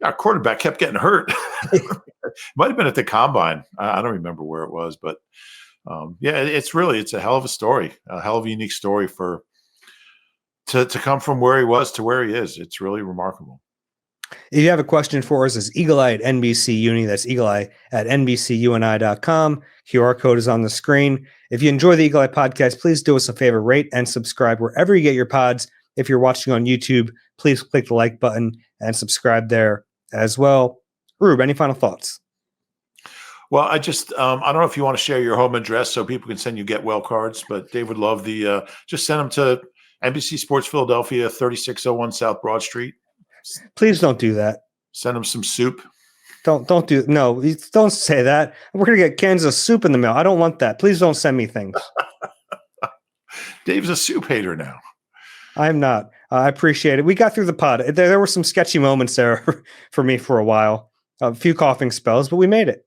B: our quarterback kept getting hurt. It might have been at the combine. I don't remember where it was, but it's a hell of a story, a hell of a unique story to come from where he was to where he is. It's really remarkable.
A: If you have a question for us, it's eagle-eye at NBC Uni. That's eagle-eye at NBCUNI.com. QR code is on the screen. If you enjoy the Eagle Eye podcast, please do us a favor, rate and subscribe wherever you get your pods. If you're watching on YouTube, please click the like button and subscribe there as well. Rube, any final thoughts?
B: Well, I just I don't know if you want to share your home address so people can send you get well cards, but Dave would love just send them to NBC Sports Philadelphia, 3601 South Broad Street.
A: Please don't do that.
B: Send them some soup.
A: Don't say that. We're going to get cans of soup in the mail. I don't want that. Please don't send me things.
B: Dave's a soup hater now.
A: I'm not. I appreciate it. We got through the pod. There were some sketchy moments there for me for a while. A few coughing spells, but we made it.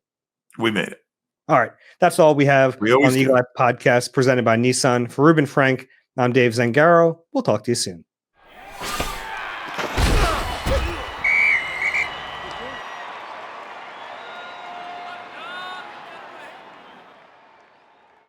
B: We made it.
A: All right. That's all we have on the
B: do.
A: Eagle Eye podcast presented by Nissan. For Reuben Frank, I'm Dave Zangaro. We'll talk to you soon.